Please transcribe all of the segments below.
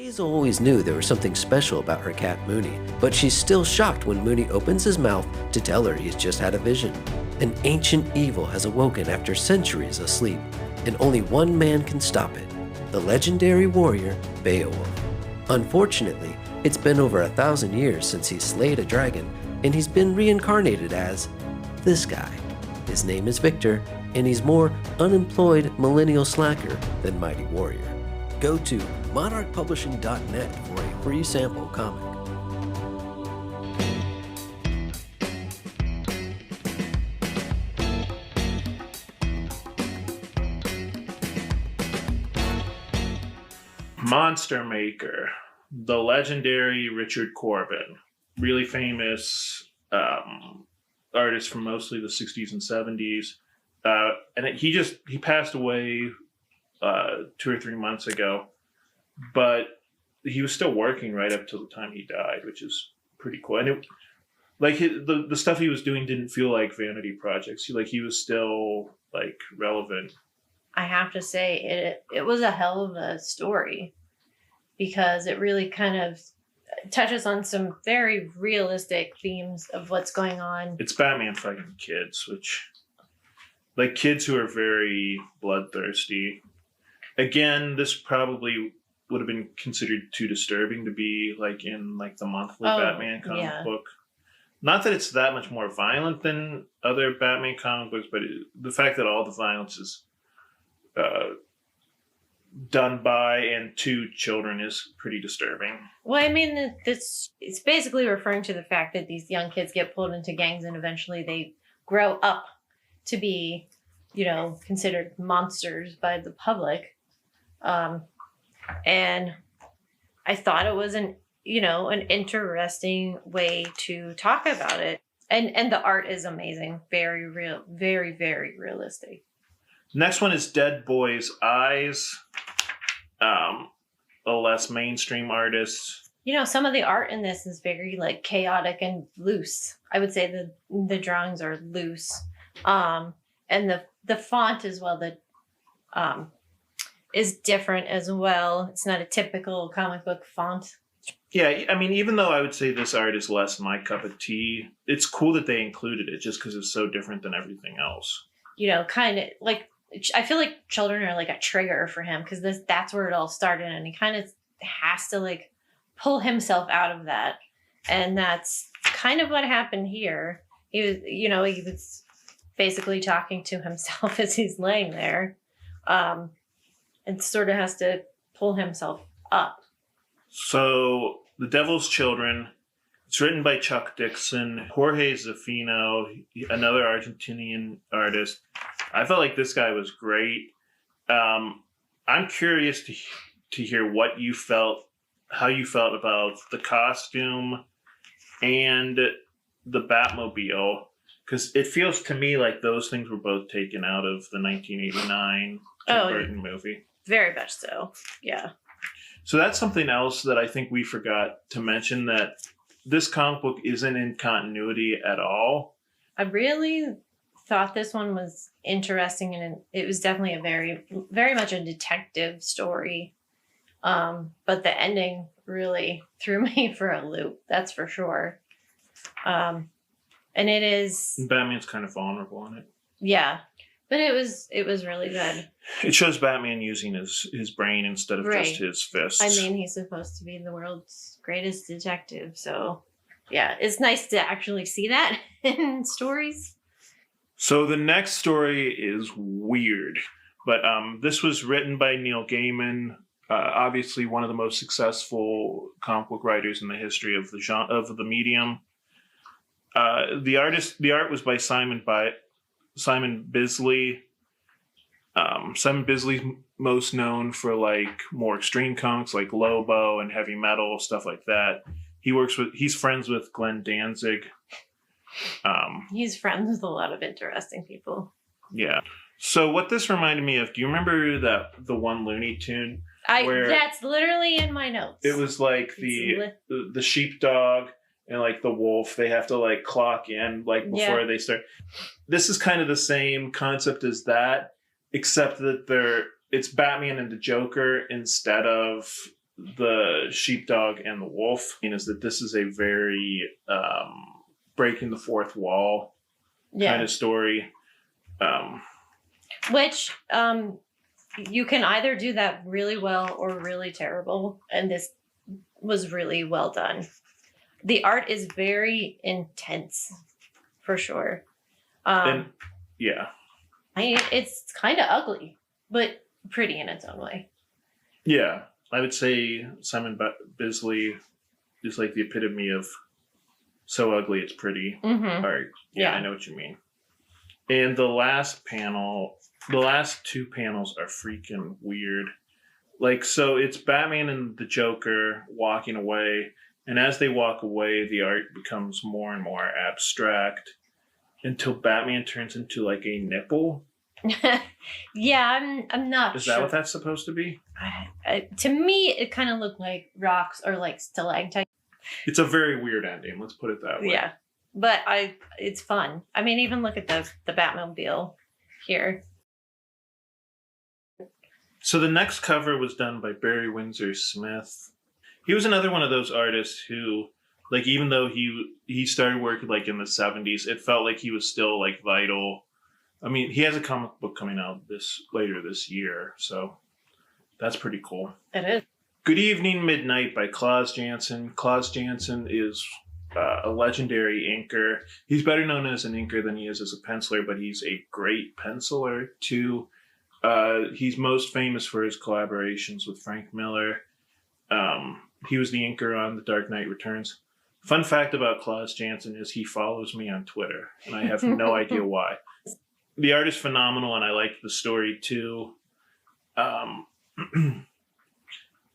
Hazel always knew there was something special about her cat Mooney, but she's still shocked when Mooney opens his mouth to tell her he's just had a vision. An ancient evil has awoken after centuries of sleep, and only one man can stop it, the legendary warrior Beowulf. Unfortunately, it's been over 1,000 years since he slayed a dragon, and he's been reincarnated as this guy. His name is Victor, and he's more unemployed millennial slacker than mighty warrior. Go to monarchpublishing.net for a free sample comic. Monster Maker, the legendary Richard Corbin, really famous artist from mostly the 60s and 70s. He passed away 2 or 3 months ago, but he was still working right up till the time he died, which is pretty cool. And the stuff he was doing didn't feel like vanity projects. He was still relevant. I have to say it was a hell of a story because it really kind of touches on some very realistic themes of what's going on. It's Batman fighting kids, which kids who are very bloodthirsty. Again, this probably would have been considered too disturbing to be in the monthly Batman comic book. Not that it's that much more violent than other Batman comic books, but the fact that all the violence is done by and to children is pretty disturbing. Well, I mean, it's basically referring to the fact that these young kids get pulled into gangs and eventually they grow up to be, considered monsters by the public. And I thought it was an interesting way to talk about it. And the art is amazing. Very real, very, very realistic. Next one is Dead Boy's Eyes. A less mainstream artist. Some of the art in this is very chaotic and loose. I would say the drawings are loose. And the font as well that is different as well. It's not a typical comic book font. Yeah, I mean, even though I would say this art is less my cup of tea, it's cool that they included it just because it's so different than everything else. Kind of I feel like children are a trigger for him because that's where it all started, and he kind of has to pull himself out of that, and that's kind of what happened here. He was basically talking to himself as he's laying there, and sort of has to pull himself up. So, The Devil's Children. It's written by Chuck Dixon, Jorge Zafino, another Argentinian artist. I felt like this guy was great. I'm curious to hear what you felt, how you felt about the costume and the Batmobile, because it feels to me like those things were both taken out of the 1989 Tim Burton movie. Very much so, yeah. So that's something else that I think we forgot to mention, that this comic book isn't in continuity at all. I really thought this one was interesting, and it was definitely a very, very much a detective story. But the ending really threw me for a loop, that's for sure. And it is... Batman's kind of vulnerable in it. Yeah, but it was really good. It shows Batman using his brain instead of just his fists. I mean, he's supposed to be the world's greatest detective, so yeah, it's nice to actually see that in stories. So the next story is weird, but this was written by Neil Gaiman, obviously one of the most successful comic book writers in the history of the medium. The art was by Simon Bisley. Simon Bisley's most known for more extreme comics like Lobo and Heavy Metal, stuff like that. He's friends with Glenn Danzig. He's friends with a lot of interesting people. Yeah. So what this reminded me of, do you remember the one Looney Tune? That's literally in my notes. It was the sheepdog and the wolf, they have to clock in before they start. This is kind of the same concept as that, except that it's Batman and the Joker instead of the sheepdog and the wolf, is that this is a very breaking the fourth wall kind of story. Which you can either do that really well or really terrible, and this was really well done. The art is very intense, for sure. And it's kind of ugly, but pretty in its own way. Yeah, I would say Simon Bisley is like the epitome of so ugly it's pretty art. Yeah, I know what you mean. And the last two panels are freaking weird. Like, so it's Batman and the Joker walking away, and as they walk away, the art becomes more and more abstract until Batman turns into like a nipple. Yeah, I'm not Is sure. that what that's supposed to be? To me, it kind of looked like rocks or like stalactites. It's a very weird ending. Let's put it that way. Yeah, but it's fun. I mean, even look at the Batmobile here. So the next cover was done by Barry Windsor Smith. He was another one of those artists who, like, even though he started working like in the 70s, it felt like he was still like vital. I mean, he has a comic book coming out later this year, so that's pretty cool. It is. Good Evening Midnight by Klaus Janson. Klaus Janson is a legendary inker. He's better known as an inker than he is as a penciler, but he's a great penciler too. He's most famous for his collaborations with Frank Miller. He was the inker on The Dark Knight Returns. Fun fact about Klaus Janson is he follows me on Twitter, and I have no idea why. The art is phenomenal, and I like the story too.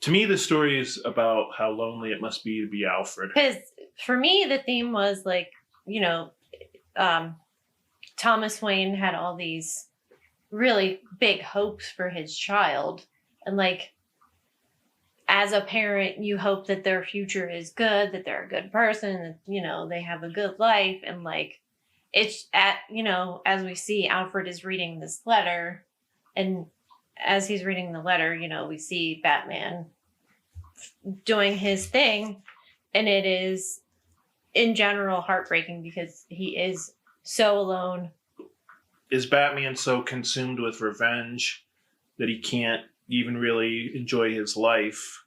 To me, the story is about how lonely it must be to be Alfred. Because for me, the theme was like, Thomas Wayne had all these really big hopes for his child. And like, as a parent, you hope that their future is good, that they're a good person, that, they have a good life. And like, it's as we see, Alfred is reading this letter, and as he's reading the letter, we see Batman doing his thing, and it is in general heartbreaking because he is so alone. Is Batman so consumed with revenge that he can't even really enjoy his life?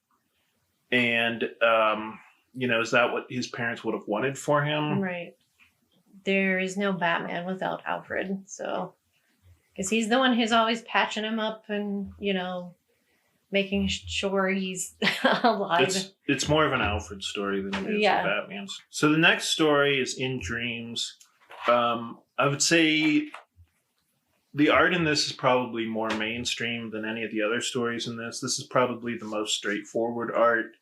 And, is that what his parents would have wanted for him? Right. There is no Batman without Alfred, so... Because he's the one who's always patching him up and, making sure he's alive. It's more of an Alfred story than it is a Batman's. So the next story is In Dreams. I would say the art in this is probably more mainstream than any of the other stories in this. This is probably the most straightforward art,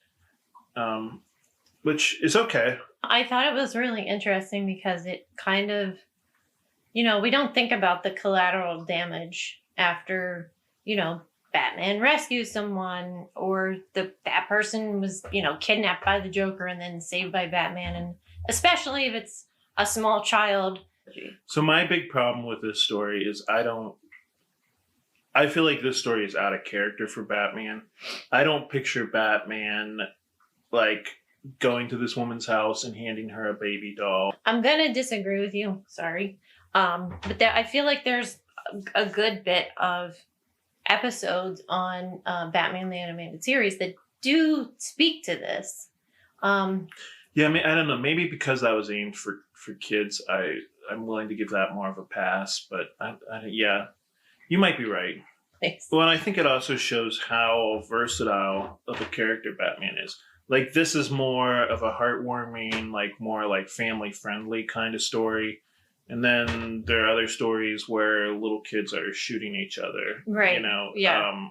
which is okay. I thought it was really interesting because it kind of... we don't think about the collateral damage after, Batman rescues someone or that person was, kidnapped by the Joker and then saved by Batman. And especially if it's a small child. So my big problem with this story is I feel like this story is out of character for Batman. I don't picture Batman like going to this woman's house and handing her a baby doll. I'm going to disagree with you. Sorry. But I feel like there's a good bit of episodes on Batman the Animated Series that do speak to this. Yeah, I mean, I don't know. Maybe because that was aimed for kids, I'm willing to give that more of a pass. But yeah, you might be right. Thanks. Well, and I think it also shows how versatile of a character Batman is. Like, this is more of a heartwarming, like more like family-friendly kind of story. And then there are other stories where little kids are shooting each other. Right. Yeah.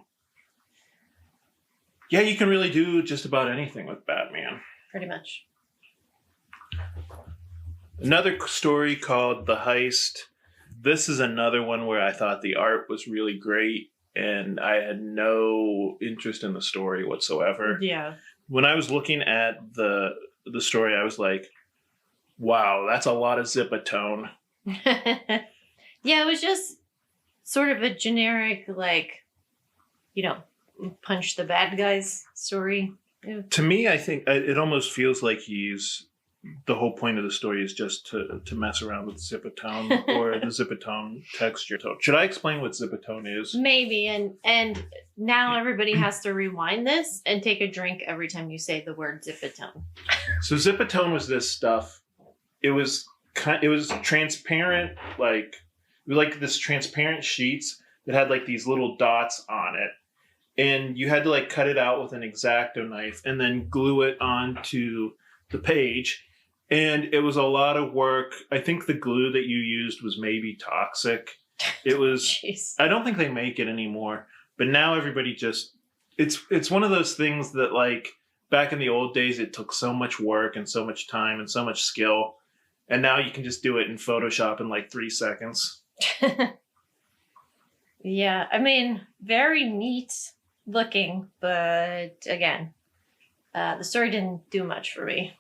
Yeah, you can really do just about anything with Batman. Pretty much. Another story called The Heist. This is another one where I thought the art was really great, and I had no interest in the story whatsoever. Yeah. When I was looking at the story, I was like, wow, that's a lot of zip-a-tone. Yeah, it was just sort of a generic, like, punch the bad guys story. To me, I think it almost feels like the whole point of the story is just to mess around with Zipatone or the Zipatone texture. So should I explain what Zipatone is? Maybe, and now everybody has to rewind this and take a drink every time you say the word Zipatone. So Zipatone was this stuff. It was transparent, like this transparent sheets that had like these little dots on it. And you had to like cut it out with an X-Acto knife and then glue it onto the page. And it was a lot of work. I think the glue that you used was maybe toxic. It was, Jeez. I don't think they make it anymore, but now everybody just, it's one of those things that like back in the old days, it took so much work and so much time and so much skill. And now you can just do it in Photoshop in like 3 seconds. Yeah, I mean, very neat looking, but again, the story didn't do much for me.